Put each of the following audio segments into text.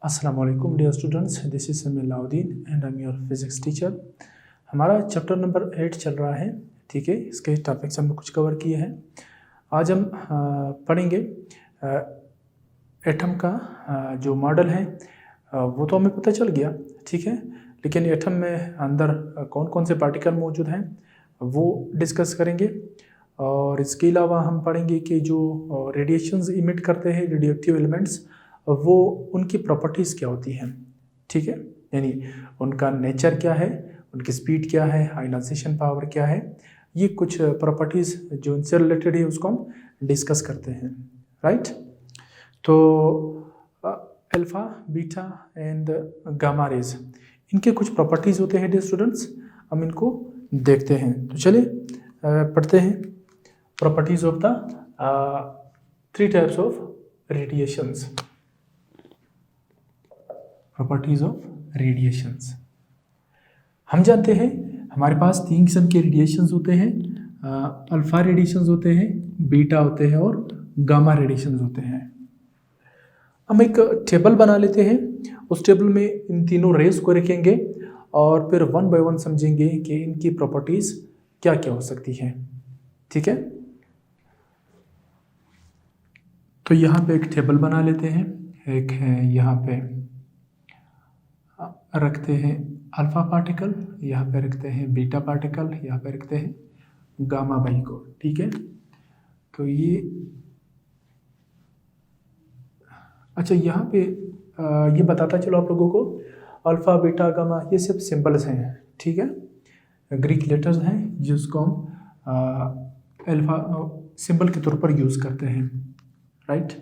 अस्सलाम वालेकुम dear students, this is Sameer Alauddin and I am your physics teacher. हमारा chapter number 8 चल रहा है। ठीक है, इसके टॉपिक्स हमने कुछ कवर किए हैं। आज हम पढ़ेंगे एटम का जो मॉडल है वो तो हमें पता चल गया, ठीक है, लेकिन एटम में अंदर कौन कौन से पार्टिकल मौजूद हैं वो डिस्कस करेंगे। और इसके अलावा हम पढ़ेंगे कि जो रेडिएशंस इमिट करते हैं रेडियो एक्टिव एलिमेंट्स, वो उनकी प्रॉपर्टीज़ क्या होती हैं। ठीक है, यानी उनका नेचर क्या है, उनकी स्पीड क्या है, आयनाइजेशन पावर क्या है, ये कुछ प्रॉपर्टीज़ जो इनसे रिलेटेड है उसको हम डिस्कस करते हैं। राइट, तो alpha, beta and gamma rays, इनके कुछ प्रॉपर्टीज़ होते हैं डियर स्टूडेंट्स, हम इनको देखते हैं। तो चलिए पढ़ते हैं properties of the 3 types of radiations. Properties of radiations, हम जानते हैं हमारे पास 3 किस्म के रेडिएशंस होते हैं। अल्फा रेडिएशंस होते हैं, बीटा होते हैं और गामा रेडिएशंस होते हैं। हम एक टेबल बना लेते हैं, उस टेबल में इन तीनों रेस को रखेंगे और फिर 1 बाय 1 समझेंगे कि इनकी प्रॉपर्टीज क्या क्या हो सकती हैं। ठीक है, तो यहाँ पे एक टेबल बना लेते हैं। एक है यहाँ पे रखते हैं अल्फा पार्टिकल, यहाँ पे रखते हैं बीटा पार्टिकल, यहाँ पे रखते हैं गामा बाई को। ठीक है, तो ये अच्छा, यहाँ पे ये बताता चलो आप लोगों को, अल्फा बीटा गामा ये सब सिंबल्स हैं। ठीक है, ग्रीक लेटर्स हैं जिसको हम अल्फा सिंबल के तौर पर यूज़ करते हैं। राइट,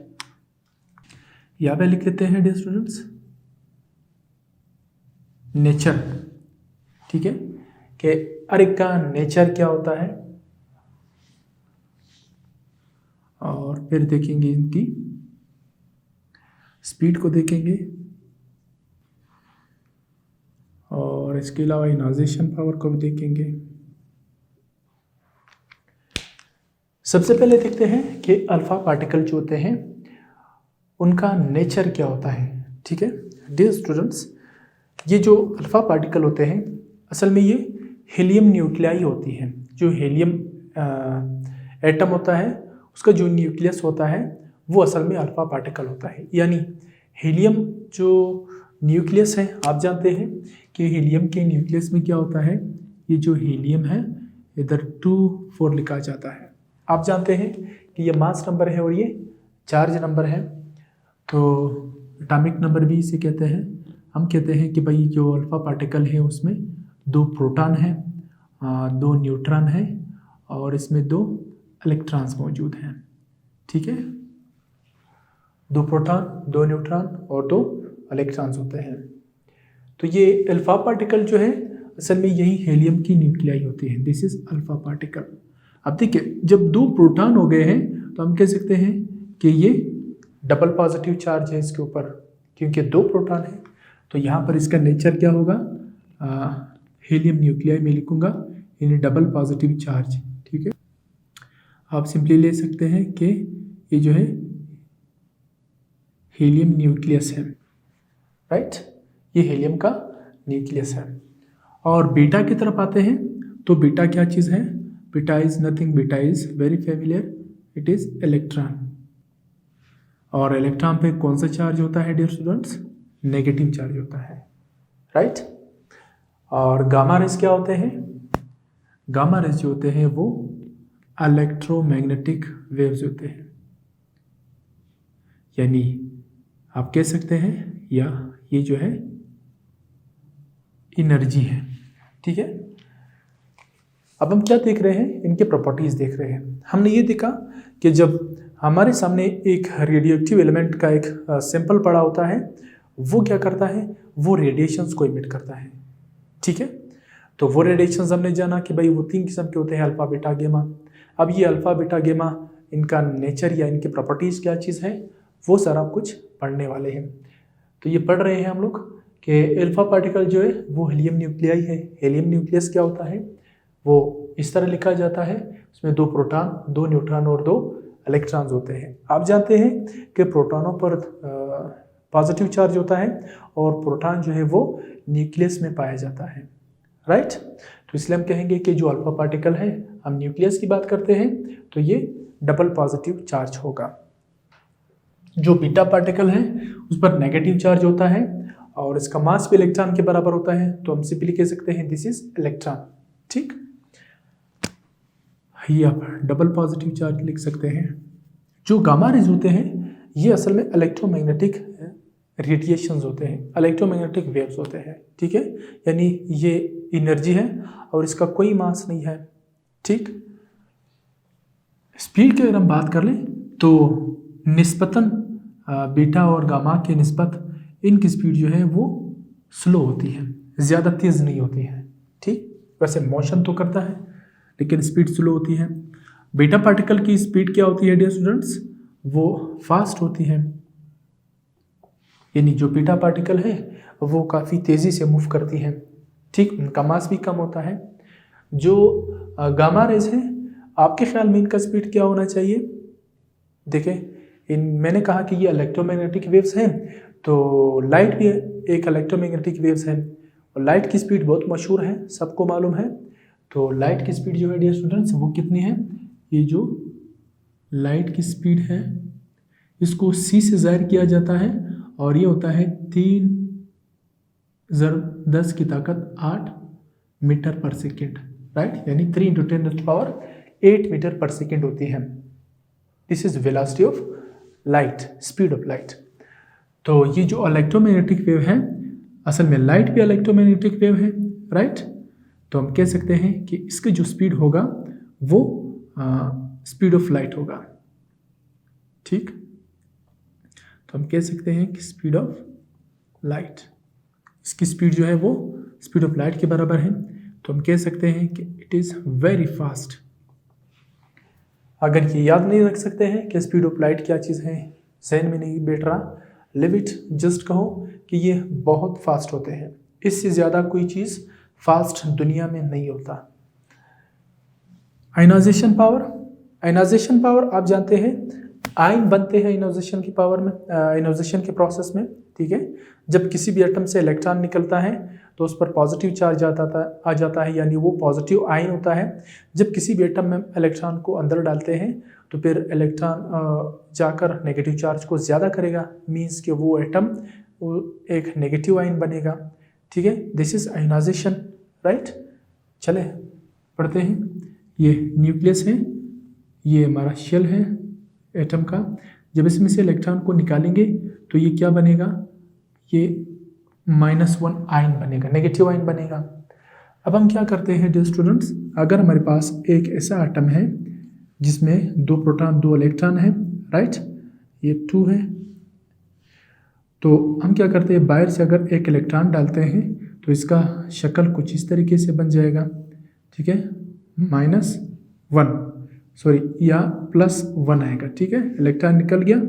यहाँ पे लिख लेते हैं डियर स्टूडेंट्स नेचर। ठीक है, कि हर एक का नेचर क्या होता है, और फिर देखेंगे इनकी स्पीड को देखेंगे, और इसके अलावा आयनाइजेशन पावर को भी देखेंगे। सबसे पहले देखते हैं कि अल्फा पार्टिकल जो होते हैं उनका नेचर क्या होता है। ठीक है डियर स्टूडेंट्स, ये जो अल्फा पार्टिकल होते हैं असल में ये हीलियम न्यूक्लियाई होती है। जो हीलियम एटम होता है उसका जो न्यूक्लियस होता है वो असल में अल्फा पार्टिकल होता है। यानी हीलियम जो न्यूक्लियस है, आप जानते हैं कि हीलियम के न्यूक्लियस में क्या होता है, ये जो हीलियम है इधर 2 4 लिखा जाता है। आप जानते हैं कि ये मास नंबर है और ये चार्ज नंबर है, तो एटॉमिक नंबर भी इसे कहते हैं। हम कहते हैं कि भाई जो अल्फा पार्टिकल है उसमें 2 प्रोटॉन है, 2 न्यूट्रॉन है और इसमें 2 इलेक्ट्रॉन्स मौजूद हैं। ठीक है, 2 प्रोटॉन, 2 न्यूट्रॉन और 2 इलेक्ट्रॉन्स होते हैं। तो ये अल्फा पार्टिकल जो है असल में यही हीलियम की न्यूक्लियाई होती है। This is alpha particle. अब देखिए, जब 2 प्रोटॉन हो गए हैं तो हम कह सकते हैं कि ये डबल पॉजिटिव चार्ज है इसके ऊपर, क्योंकि 2 प्रोटॉन है। तो यहाँ पर इसका नेचर क्या होगा, हीलियम न्यूक्लियाई में लिखूंगा यानी डबल पॉजिटिव चार्ज। ठीक है, आप सिंपली ले सकते हैं कि ये जो है हीलियम न्यूक्लियस है। राइट, ये हीलियम का न्यूक्लियस है। और बीटा की तरफ आते हैं तो बीटा क्या चीज़ है, beta is nothing, beta is very familiar, it is electron. और इलेक्ट्रॉन पे कौन सा चार्ज होता है डियर स्टूडेंट्स, नेगेटिव चार्ज होता है। राइट, और गामा रेज क्या होते हैं, गामा रेज जो होते हैं वो इलेक्ट्रोमैग्नेटिक वेव्स होते हैं। यानी आप कह सकते हैं या ये जो है एनर्जी है। ठीक है, अब हम क्या देख रहे हैं, इनके प्रॉपर्टीज देख रहे हैं। हमने ये देखा कि जब हमारे सामने एक रेडियोएक्टिव एलिमेंट का एक सैंपल पड़ा होता है, वो क्या करता है, वो रेडिएशंस को इमिट करता है। ठीक है, तो वो रेडिएशंस हमने जाना कि भाई वो 3 किस्म के होते हैं, अल्फा बीटा गेमा। अब ये अल्फा बीटा गेमा, इनका नेचर या इनकी प्रॉपर्टीज क्या चीज़ है, वो सारा कुछ पढ़ने वाले हैं। तो ये पढ़ रहे हैं हम लोग कि अल्फा पार्टिकल जो है वो हीलियम न्यूक्लियाई है। हीलियम न्यूक्लियस क्या होता है, वो इस तरह लिखा जाता है, उसमें 2 प्रोटॉन, 2 न्यूट्रॉन और 2 इलेक्ट्रॉन्स होते हैं। आप जानते हैं कि प्रोटॉनों पर पॉजिटिव चार्ज होता है और प्रोटॉन जो है वो न्यूक्लियस में पाया जाता है, राइट। तो इसलिए हम कहेंगे कि जो अल्फा पार्टिकल है, हम न्यूक्लियस की बात करते हैं तो ये डबल पॉजिटिव चार्ज होगा। जो बीटा पार्टिकल है उस पर नेगेटिव चार्ज होता है और इसका मास भी इलेक्ट्रॉन के बराबर होता है, तो हम सिंपली कह सकते हैं दिस इज इलेक्ट्रॉन, ठीक। ये आप डबल पॉजिटिव चार्ज लिख सकते हैं। जो गामा रेज होते हैं ये असल में इलेक्ट्रोमैग्नेटिक रेडिएशंस होते हैं, इलेक्ट्रोमैग्नेटिक वेव्स होते हैं, ठीक है। यानी ये एनर्जी है और इसका कोई मास नहीं है, ठीक। स्पीड की अगर हम बात कर लें तो निस्बतन बीटा और गामा के निस्बत इनकी स्पीड जो है वो स्लो होती है, ज़्यादा तेज़ नहीं होती है, ठीक। वैसे मोशन तो करता है लेकिन स्पीड स्लो होती है। बीटा पार्टिकल की स्पीड क्या होती है डियर स्टूडेंट्स, वो फास्ट होती है, यानी जो बीटा पार्टिकल है वो काफ़ी तेज़ी से मूव करती है, ठीक। उनका मास भी कम होता है। जो गामा रेज है, आपके ख्याल में इनका स्पीड क्या होना चाहिए? देखें, मैंने कहा कि ये इलेक्ट्रोमैग्नेटिक वेव्स हैं, तो लाइट भी एक इलेक्ट्रोमैग्नेटिक वेव्स है और लाइट की स्पीड बहुत मशहूर है, सबको मालूम है। तो लाइट की स्पीड जो है डियर स्टूडेंट्स वो कितनी है? ये जो लाइट की स्पीड है इसको c से ज़ाहिर किया जाता है और ये होता है 3 × 10 की ताकत 8 मीटर पर सेकेंड, राइट। यानी 3 × 10⁸ मीटर पर सेकेंड होती है। This is velocity of light, speed of light. तो ये जो इलेक्ट्रोमैग्नेटिक वेव है, असल में लाइट भी इलेक्ट्रोमैग्नेटिक वेव है, राइट। तो हम कह सकते हैं कि इसकी जो स्पीड होगा वो स्पीड ऑफ लाइट होगा, ठीक। तो हम कह सकते हैं कि स्पीड ऑफ लाइट, इसकी स्पीड जो है वो स्पीड ऑफ लाइट के बराबर है। तो हम कह सकते हैं कि इट इज़ वेरी फास्ट। अगर ये याद नहीं रख सकते हैं कि स्पीड ऑफ लाइट क्या चीज़ है, जहन में नहीं बैठ रहा, लिव इट, जस्ट कहो कि ये बहुत फास्ट होते हैं, इससे ज़्यादा कोई चीज़ फास्ट दुनिया में नहीं होता। आयनाइजेशन पावर, आयनाइजेशन पावर आप जानते हैं आयन बनते हैं आयनाइजेशन की पावर में, आयनाइजेशन के प्रोसेस में, ठीक है। जब किसी भी एटम से इलेक्ट्रॉन निकलता है तो उस पर पॉजिटिव चार्ज आ जाता है, यानी वो पॉजिटिव आयन होता है। जब किसी भी एटम में इलेक्ट्रॉन को अंदर डालते हैं तो फिर इलेक्ट्रॉन जाकर नेगेटिव चार्ज को ज़्यादा करेगा, मीन्स कि वो एटम वो एक नेगेटिव आयन बनेगा, ठीक है। This is ionization, right. चले पढ़ते हैं। ये न्यूक्लियस है, ये हमारा शेल है एटम का। जब इसमें से इलेक्ट्रॉन को निकालेंगे तो ये क्या बनेगा? ये -1 आयन बनेगा, नेगेटिव आयन बनेगा। अब हम क्या करते हैं डियर स्टूडेंट्स, अगर हमारे पास एक ऐसा एटम है जिसमें 2 प्रोटॉन 2 इलेक्ट्रॉन है, राइट, ये 2 है, तो हम क्या करते हैं, बाहर से अगर एक इलेक्ट्रॉन डालते हैं तो इसका शक्ल कुछ इस तरीके से बन जाएगा, ठीक है। -1 सॉरी या +1 आएगा, ठीक है। इलेक्ट्रॉन निकल गया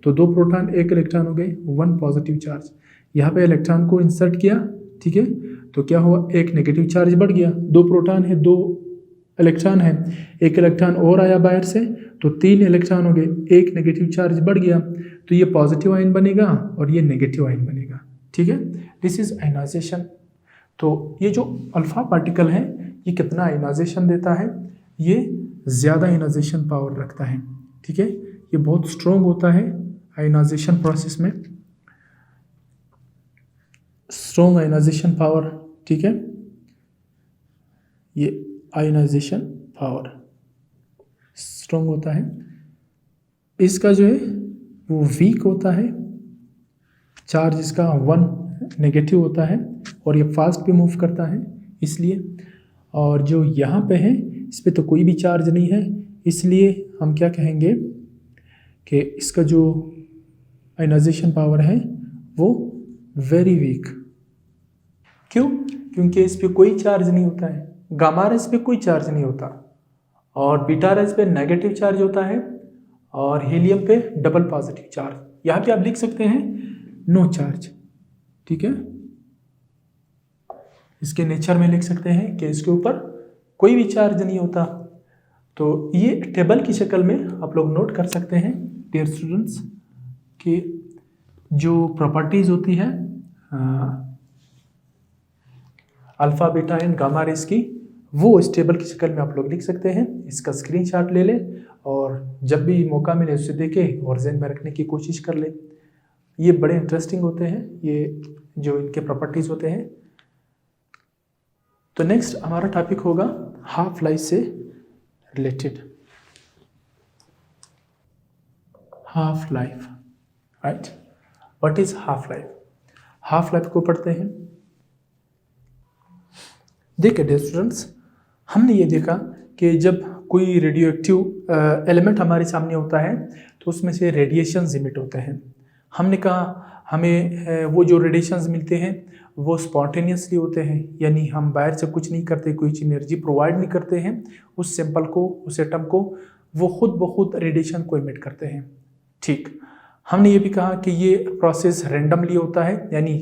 तो 2 प्रोटॉन 1 इलेक्ट्रॉन हो गए, 1 पॉजिटिव चार्ज। यहाँ पे इलेक्ट्रॉन को इंसर्ट किया, ठीक है, तो क्या हुआ, एक नेगेटिव चार्ज बढ़ गया। 2 प्रोटॉन है 2 इलेक्ट्रॉन है, 1 इलेक्ट्रॉन और आया बाहर से तो 3 इलेक्ट्रॉन हो गए, 1 नेगेटिव चार्ज बढ़ गया, तो ये पॉजिटिव आयन बनेगा और ये नेगेटिव आयन बनेगा, ठीक है। This is ionization. तो ये जो अल्फा पार्टिकल है ये कितना आयनाइजेशन देता है? ये ज़्यादा आयनाइजेशन पावर रखता है, ठीक है। ये बहुत स्ट्रॉन्ग होता है आयनाइजेशन प्रोसेस में, स्ट्रॉन्ग आयनाइजेशन पावर, ठीक है। ये आयनाइजेशन पावर स्ट्रॉन्ग होता है। इसका जो है वो वीक होता है, चार्ज इसका 1 नेगेटिव होता है और ये फास्ट भी मूव करता है इसलिए। और जो यहाँ पे है इस पर तो कोई भी चार्ज नहीं है, इसलिए हम क्या कहेंगे कि इसका जो आयनाइजेशन पावर है वो वेरी वीक। क्यों? क्योंकि इस पर कोई चार्ज नहीं होता है। गामा रेज पे कोई चार्ज नहीं होता और बीटा रेज पे नेगेटिव चार्ज होता है और हीलियम पे डबल पॉजिटिव चार्ज। यहाँ पे आप लिख सकते हैं नो चार्ज, ठीक है। इसके नेचर में लिख सकते हैं कि इसके ऊपर कोई भी चार्ज नहीं होता। तो ये टेबल की शक्ल में आप लोग नोट कर सकते हैं डियर स्टूडेंट्स कि जो प्रॉपर्टीज होती है alpha beta and gamma rays की, वो इस टेबल की शक्ल में आप लोग लिख सकते हैं। इसका स्क्रीनशॉट ले लें और जब भी मौका मिले उसे देखें और ज़हन में रखने की कोशिश कर लें। ये बड़े इंटरेस्टिंग होते हैं, ये जो इनके प्रॉपर्टीज होते हैं। तो नेक्स्ट हमारा टॉपिक होगा हाफ लाइफ से related. Half life, right, what is half life? Half life को पढ़ते हैं। देखिए डियर स्टूडेंट्स, हमने ये देखा कि जब कोई रेडियो एक्टिव एलिमेंट हमारे सामने होता है तो उसमें से रेडिएशंस इमिट होते हैं। हमने कहा हमें वो जो रेडिएशंस मिलते हैं वो स्पॉन्टेनियसली होते हैं, यानी हम बाहर से कुछ नहीं करते, कोई चीज़ एनर्जी प्रोवाइड नहीं करते हैं उस सैंपल को, उस एटम को, वो खुद ब खुद रेडिएशन को इमिट करते हैं। ठीक, हमने ये भी कहा कि ये प्रोसेस रैंडमली होता है, यानी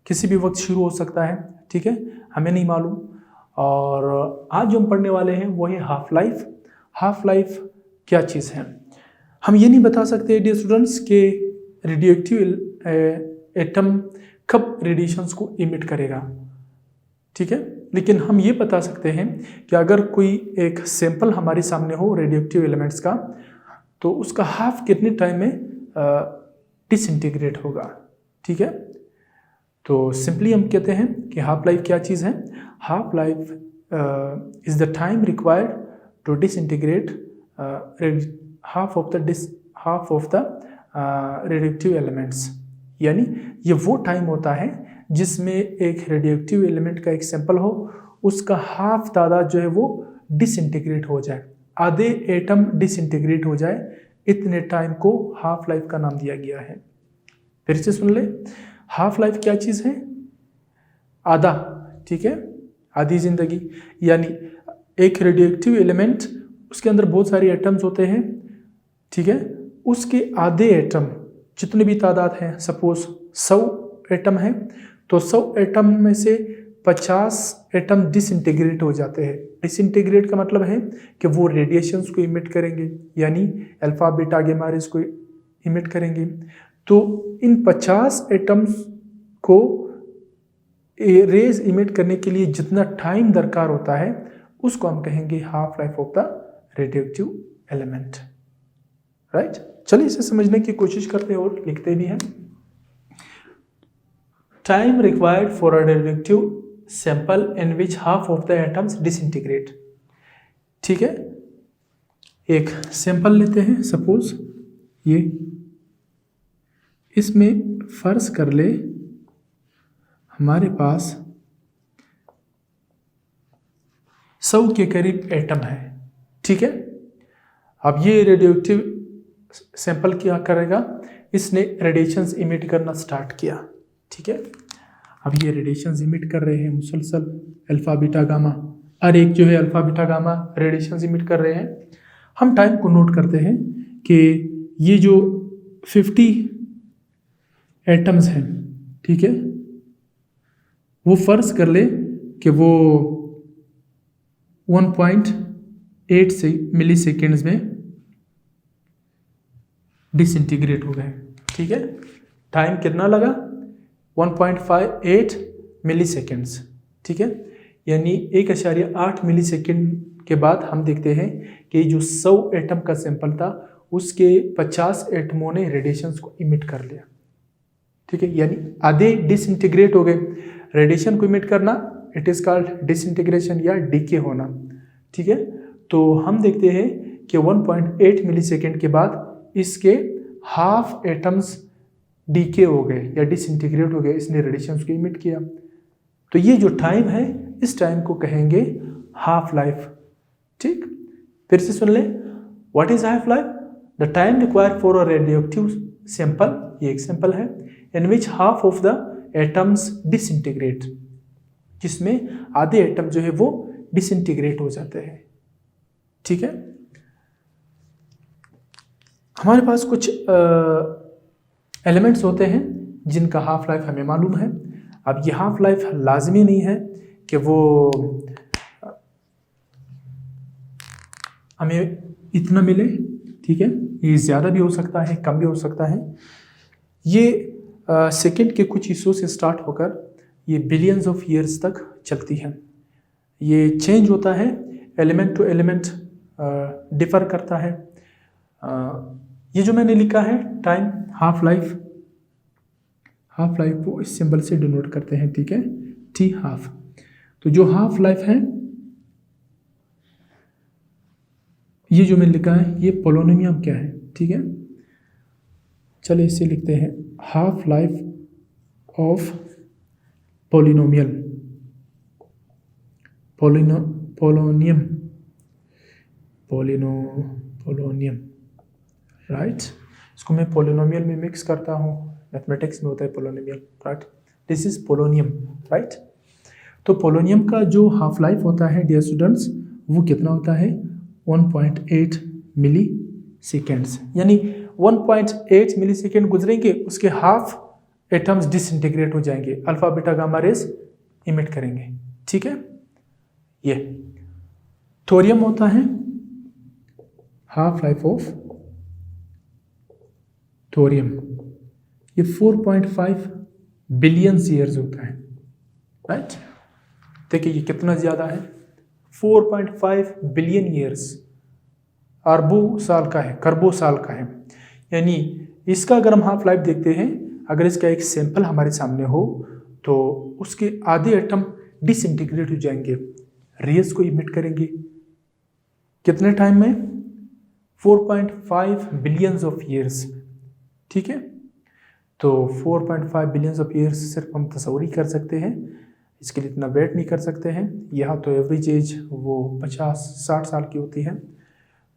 किसी भी वक्त शुरू हो सकता है, ठीक है, हमें नहीं मालूम। और आज जो हम पढ़ने वाले हैं वो है हाफ लाइफ। हाफ लाइफ क्या चीज़ है? हम ये नहीं बता सकते डियर स्टूडेंट्स कि रेडियो एक्टिव एटम कब रेडिएशंस को इमिट करेगा, ठीक है, लेकिन हम ये बता सकते हैं कि अगर कोई एक सैंपल हमारे सामने हो रेडियो एक्टिव एलिमेंट्स का, तो उसका हाफ कितने टाइम में डिसइंटीग्रेट होगा, ठीक है। तो सिंपली हम कहते हैं कि हाफ लाइफ क्या चीज़ है? Half life is the time required to disintegrate half of the radioactive elements, यानी ये वो टाइम होता है जिसमें एक रेडियोएक्टिव एलिमेंट का एक सैंपल हो, उसका हाफ तादाद जो है वो डिसइंटीग्रेट हो जाए, आधे एटम डिसइंटीग्रेट हो जाए, इतने टाइम को हाफ लाइफ का नाम दिया गया है। फिर से सुन ले, हाफ लाइफ क्या चीज़ है? आधा, ठीक है, आधी जिंदगी, यानी एक रेडियोएक्टिव एलिमेंट, उसके अंदर बहुत सारे एटम्स होते हैं, ठीक है, उसके आधे एटम जितने भी तादाद हैं, सपोज 100 एटम है तो 100 एटम में से 50 एटम डिसइंटीग्रेट हो जाते हैं। डिसइंटीग्रेट का मतलब है कि वो रेडिएशंस को इमिट करेंगे, यानी अल्फा बीटा गामा रेस को इमिट करेंगे। तो इन 50 एटम्स को रेज इमिट करने के लिए जितना टाइम दरकार होता है उसको हम कहेंगे half life of the radioactive element, right. चलिए इसे समझने की कोशिश करते हैं और लिखते भी हैं। Time required for a radioactive sample in which half of the atoms disintegrate, ठीक है। एक सैंपल लेते हैं, सपोज ये, इसमें फर्ज कर ले हमारे पास 100 के करीब एटम है, ठीक है। अब ये रेडियोएक्टिव सैंपल क्या करेगा? इसने रेडिएशंस इमिट करना स्टार्ट किया, ठीक है। अब ये रेडिएशंस इमिट कर रहे हैं मुसलसल, अल्फा बीटा गामा, हर एक जो है alpha beta gamma radiations emit कर रहे हैं। हम टाइम को नोट करते हैं कि ये जो 50 एटम्स हैं, ठीक है, वो फर्ज कर ले कि वो 1.8 मिली सेकेंड्स में डिसइंटीग्रेट हो गए, ठीक है। टाइम कितना लगा? 1.58 मिली सेकेंड्स, ठीक है, यानी 1.8 मिली सेकेंड के बाद हम देखते हैं कि जो 100 एटम का सैंपल था उसके 50 एटमों ने रेडिएशंस को इमिट कर लिया, ठीक है, यानी आधे डिसइंटीग्रेट हो गए। रेडिएशन को इमिट करना इट इज कॉल्ड डिसइंटीग्रेशन या डीके होना, ठीक है। तो हम देखते हैं कि 1.8 मिली सेकेंड के बाद इसके हाफ एटम्स डीके हो गए या डिसइंटीग्रेट हो गए, इसने रेडिएशंस को इमिट किया। तो ये जो टाइम है इस टाइम को कहेंगे हाफ लाइफ, ठीक। फिर से सुन ले, what is half life? The time required for a radioactive sample, ये एक सैंपल है, in which half of the atoms disintegrate, जिसमें आधे एटम जो है वो डिसइंटीग्रेट हो जाते हैं, ठीक है। हमारे पास कुछ एलिमेंट्स होते हैं जिनका हाफ लाइफ हमें मालूम है। अब ये हाफ लाइफ लाजमी नहीं है कि वो हमें इतना मिले, ठीक है, ये ज़्यादा भी हो सकता है, कम भी हो सकता है। ये सेकेंड के कुछ हिस्सों से स्टार्ट होकर ये बिलियंस ऑफ ईयर्स तक चलती है। ये चेंज होता है, एलिमेंट टू एलिमेंट डिफर करता है। ये जो मैंने लिखा है टाइम, हाफ लाइफ को इस सिंबल से डिनोट करते हैं, ठीक है, टी हाफ। तो जो हाफ लाइफ है, ये जो मैंने लिखा है ये पोलोनियम क्या है, ठीक है। चलिए इसे लिखते हैं half life of polynomial, polonium, right. इसको मैं पोलिनोमियल में मिक्स करता हूँ, मैथमेटिक्स में होता है polynomial, right. This is polonium, right. तो पोलोनियम का जो हाफ लाइफ होता है डियर स्टूडेंट्स, वो कितना होता है 1.8 मिली सेकेंड्स, यानी 1.8 मिली सेकेंड गुजरेंगे, उसके हाफ एटम्स डिसइंटीग्रेट हो जाएंगे, alpha beta gamma rays emit करेंगे, ठीक है। ये थोरियम होता है हाफ लाइफ ऑफ थोरियम, ये 4.5 बिलियन ईयर्स होता है, राइट। देखिए ये कितना ज़्यादा है, 4.5 बिलियन ईयर्स, अरबों साल का है, खरबों साल का है। यानी इसका अगर हम हाफ लाइफ देखते हैं, अगर इसका एक सैंपल हमारे सामने हो तो उसके आधे एटम डिसइंटीग्रेट हो जाएंगे, रेस को इमिट करेंगे, कितने टाइम में 4.5 बिलियंस ऑफ ईयर्स, ठीक है। तो 4.5 बिलियंस ऑफ ईयर्स सिर्फ हम तस्वीर ही कर सकते हैं, इसके लिए इतना वेट नहीं कर सकते हैं। यहाँ तो एवरेज एज वो 50-60 साल की होती है।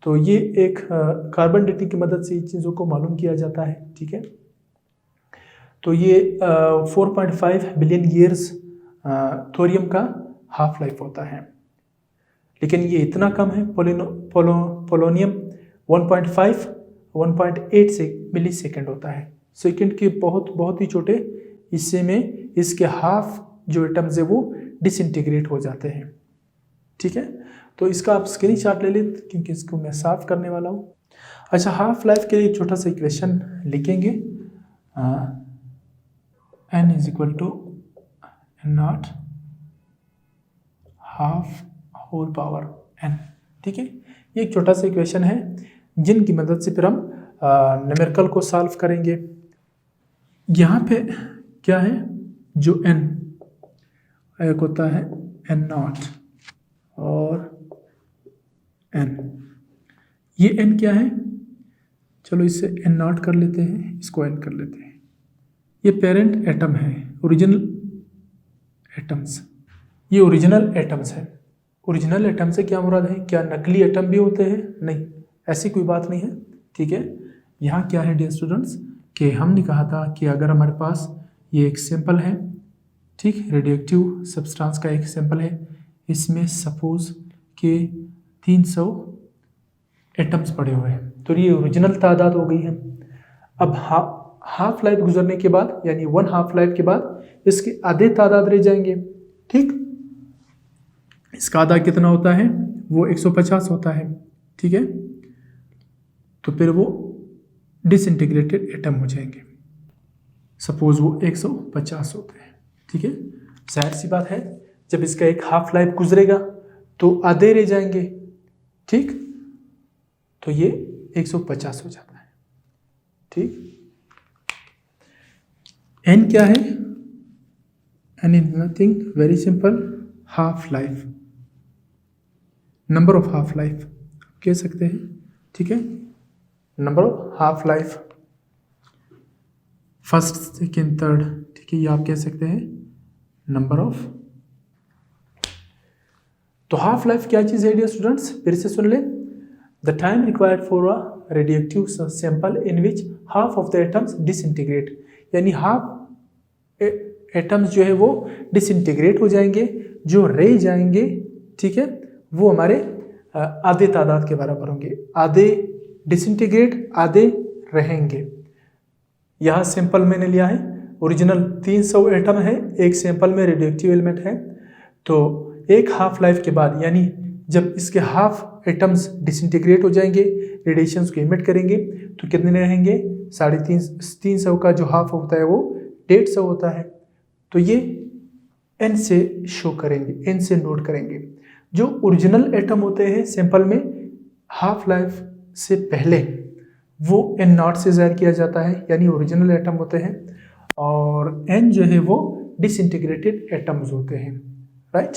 तो ये एक कार्बन डेटिंग की मदद से इन चीज़ों को मालूम किया जाता है, ठीक है। तो ये 4.5 बिलियन ईयर्स थोरियम का हाफ लाइफ होता है, लेकिन ये इतना कम है, पोलोनियम 1.8 से मिली सेकेंड होता है, सेकेंड के बहुत ही छोटे हिस्से में इसके हाफ जो एटम्स है वो डिसइंटीग्रेट हो जाते हैं, ठीक है। तो इसका आप स्क्रीनशॉट ले लें क्योंकि इसको मैं साफ करने वाला हूँ। अच्छा, हाफ लाइफ के लिए छोटा सा इक्वेशन लिखेंगे, n is equal to naught half whole power n, ठीक है। ये एक छोटा सा इक्वेशन है जिनकी मदद से फिर हम न्यूमेरिकल को सॉल्व करेंगे। यहाँ पे क्या है, जो n एक होता है n नॉट और n, ये n क्या है, चलो इससे n नॉट कर लेते हैं, इसको n कर लेते हैं। ये पेरेंट एटम है, ओरिजिनल एटम्स, ये ओरिजिनल एटम्स है। ओरिजिनल एटम से क्या मुराद है, क्या नकली एटम भी होते हैं? नहीं, ऐसी कोई बात नहीं है, ठीक है। यहाँ क्या है डियर स्टूडेंट्स कि हमने कहा था कि अगर हमारे पास ये एक सैंपल है, ठीक, रेडियोएक्टिव सब्सटेंस का एक सैंपल है, इसमें सपोज के 300 एटम्स पड़े हुए हैं, तो ये ओरिजिनल तादाद हो गई है। अब हाफ लाइफ गुजरने के बाद, यानी 1 हाफ लाइफ के बाद इसके आधे तादाद रह जाएंगे, ठीक। इसका आधा कितना होता है, वो 150 होता है, ठीक है। तो फिर वो डिसइंटीग्रेटेड एटम हो जाएंगे, सपोज वो 150 होते हैं, ठीक है। जाहिर सी बात है जब इसका एक हाफ लाइफ गुजरेगा तो आधे रह जाएंगे, ठीक, तो ये 150 हो जाता है, ठीक। n क्या है, n is nothing, very simple, half life, number of half life कह सकते हैं, ठीक है, number of half life, first second third, ठीक है, ये आप कह सकते हैं नंबर ऑफ। तो हाफ लाइफ क्या चीज़ है डियर स्टूडेंट्स, फिर से सुन लें, the time required for a radioactive sample in which half of the atoms disintegrate, यानी हाफ एटम्स जो है वो डिसइंटीग्रेट हो जाएंगे, जो रह जाएंगे, ठीक है, वो हमारे आधे तादाद के बराबर होंगे, आधे डिसइंटीग्रेट आधे रहेंगे। यहाँ सैंपल मैंने लिया है, ओरिजिनल 300 एटम है, एक सैंपल में रेडियोएक्टिव एलिमेंट है, तो एक हाफ लाइफ के बाद, यानी जब इसके हाफ एटम्स डिसइंटीग्रेट हो जाएंगे, रेडिएशंस को इमिट करेंगे, तो कितने रहेंगे, 350 का जो हाफ होता है वो 150 होता है, तो ये n से शो करेंगे, n से नोट करेंगे। जो ओरिजिनल एटम होते हैं सिंपल में हाफ लाइफ से पहले वो n0 से ज़ाहिर किया जाता है, यानी ओरिजिनल एटम होते हैं, और n जो है वो डिसइंटीग्रेटेड एटम्स होते हैं, राइट।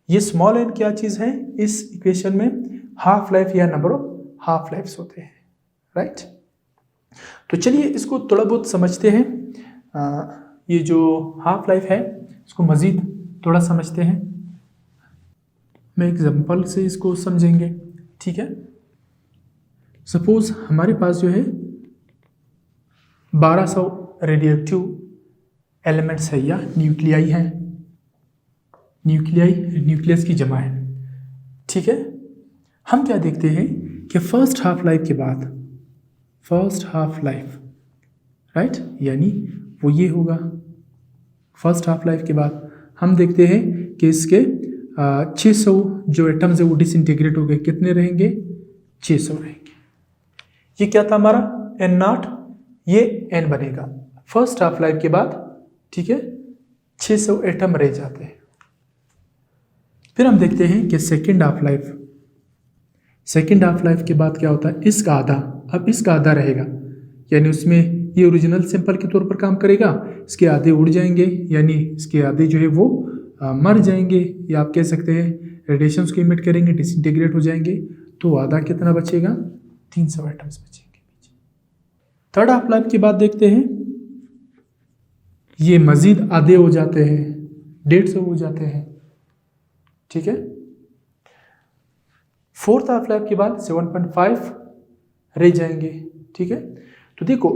ये स्मॉल n क्या चीज़ है, इस इक्वेशन में हाफ लाइफ या नंबर ऑफ हाफ लाइफ्स होते हैं, राइट। तो चलिए इसको थोड़ा बहुत समझते हैं। ये जो हाफ लाइफ है इसको मज़ीद थोड़ा समझते हैं, मैं एग्जांपल से इसको समझेंगे, ठीक है। सपोज हमारे पास जो है 1200 रेडियोएक्टिव एलिमेंट्स है या न्यूक्लियाई हैं, न्यूक्लियाई न्यूक्लियस की जमा है, ठीक है। हम क्या देखते हैं कि फर्स्ट हाफ लाइफ के बाद, फर्स्ट हाफ लाइफ, राइट, यानी वो ये होगा। फर्स्ट हाफ लाइफ के बाद हम देखते हैं कि इसके 600 जो एटम्स है वो डिसइंटीग्रेट हो गए, कितने रहेंगे, 600 रहेंगे। ये क्या था हमारा n0, ये n बनेगा फर्स्ट हाफ लाइफ के बाद, ठीक है। 600 एटम रह जाते हैं। फिर हम देखते हैं कि second half life, second half life के बाद क्या होता है, इसका आधा, अब इसका आधा रहेगा, यानी उसमें ये ओरिजिनल सिंपल के तौर पर काम करेगा, इसके आधे उड़ जाएंगे, यानी इसके आधे जो है वो मर जाएंगे, या आप कह सकते हैं रेडिएशंस को इमिट करेंगे, डिसइंटीग्रेट हो जाएंगे, तो आधा कितना बचेगा, 300 एटम्स बचेंगे। थर्ड हाफ लाइफ की बात देखते हैं, ये मजीद आधे हो जाते हैं, 150 हो जाते हैं, ठीक है। फोर्थ हाफ लाइफ के बाद 7.5 रह जाएंगे, ठीक है। तो देखो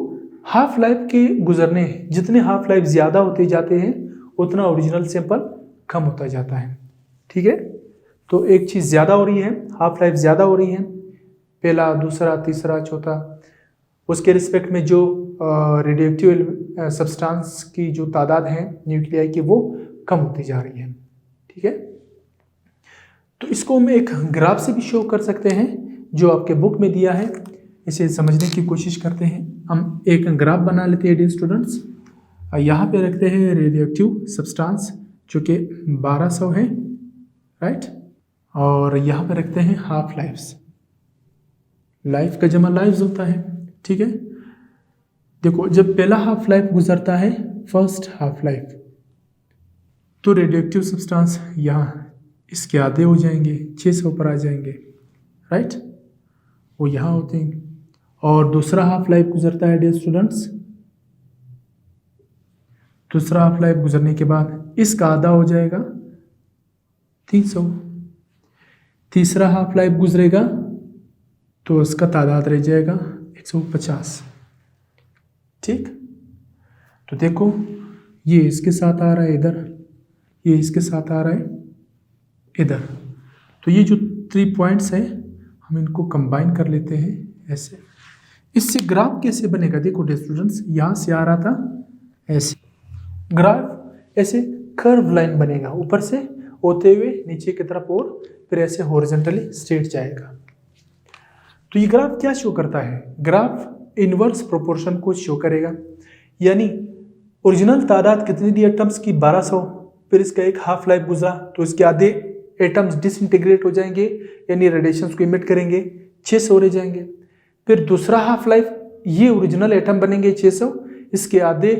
हाफ लाइफ के गुजरने, जितने हाफ लाइफ ज़्यादा होते जाते हैं उतना ओरिजिनल सैंपल कम होता जाता है, ठीक है। तो एक चीज़ ज़्यादा हो रही है, हाफ लाइफ ज़्यादा हो रही है, पहला, दूसरा, तीसरा, चौथा, उसके रिस्पेक्ट में जो रेडियोएक्टिव सब्सटेंस की जो तादाद है न्यूक्लियाई की वो कम होती जा रही है, ठीक है। तो इसको हम एक ग्राफ से भी शो कर सकते हैं जो आपके बुक में दिया है, इसे समझने की कोशिश करते हैं। हम एक ग्राफ बना लेते हैं डियर स्टूडेंट्स, यहाँ पे रखते हैं रेडियोएक्टिव सब्सटेंस जो कि 1200 है, राइट, और यहाँ पे रखते हैं हाफ लाइफ्स, लाइफ का जमा लाइफ्स होता है, ठीक है। देखो जब पहला हाफ लाइफ गुजरता है, फर्स्ट हाफ लाइफ, तो रेडियोएक्टिव सब्सटेंस यहाँ इसके आधे हो जाएंगे, 600 पर आ जाएंगे, राइट, वो यहाँ होते हैं। और दूसरा हाफ लाइफ गुजरता है डियर स्टूडेंट्स, दूसरा हाफ लाइफ गुजरने के बाद इसका आधा हो जाएगा 300, तीसरा हाफ लाइफ गुजरेगा तो उसका तादाद रह जाएगा 150, ठीक। तो देखो ये इसके साथ आ रहा है इधर, ये इसके साथ आ रहा है इधर, तो ये जो 3 पॉइंट्स हैं हम इनको कंबाइन कर लेते हैं ऐसे। इससे ग्राफ कैसे बनेगा, देखो डियर स्टूडेंट्स, यहाँ से आ रहा था ऐसे, ग्राफ ऐसे कर्व लाइन बनेगा, ऊपर से होते हुए नीचे की तरफ और फिर ऐसे हॉरिजॉन्टली स्ट्रेट जाएगा। तो ये ग्राफ क्या शो करता है, ग्राफ इनवर्स प्रोपोर्शन को शो करेगा, यानी ओरिजिनल तादाद कितनी दी एटम्स की, 1200, फिर इसका एक हाफ लाइफ गुजरा तो इसके आधे एटम्स डिसइंटीग्रेट हो जाएंगे, यानी रेडिएशंस को इमिट करेंगे, 600 रह जाएंगे। फिर दूसरा हाफ लाइफ, ये ओरिजिनल एटम बनेंगे 600, इसके आधे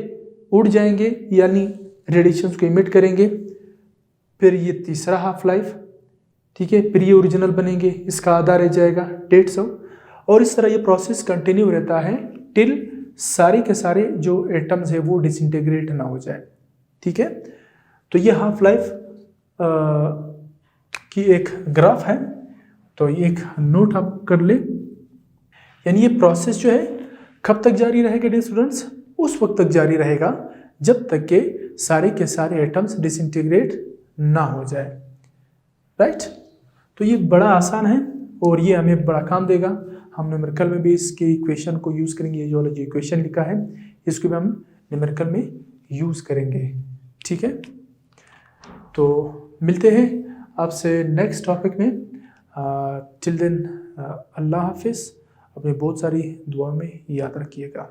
उड़ जाएंगे यानी रेडिएशंस को इमिट करेंगे। फिर ये तीसरा हाफ लाइफ, ठीक है, फिर ये ओरिजिनल बनेंगे, इसका आधा रह जाएगा 150, और इस तरह ये प्रोसेस कंटिन्यू रहता है टिल सारे के सारे जो एटम्स है वो डिसइंटीग्रेट ना हो जाए, ठीक है। तो ये हाफ लाइफ की एक ग्राफ है, तो ये एक नोट आप कर ले, यानी ये प्रोसेस जो है कब तक जारी रहेगा डियर स्टूडेंट्स, उस वक्त तक जारी रहेगा जब तक के सारे एटम्स डिसइंटीग्रेट ना हो जाए, राइट। तो ये बड़ा आसान है और ये हमें बड़ा काम देगा। हम न्यूमेरिकल में भी इसके इक्वेशन को यूज़ करेंगे, ये जो इक्वेशन लिखा है इसको भी हम न्यूमेरिकल में यूज़ करेंगे, ठीक है। तो मिलते हैं आपसे नेक्स्ट टॉपिक में, टिल देन अल्लाह हाफिज़, अपनी बहुत सारी दुआ में याद रखिएगा।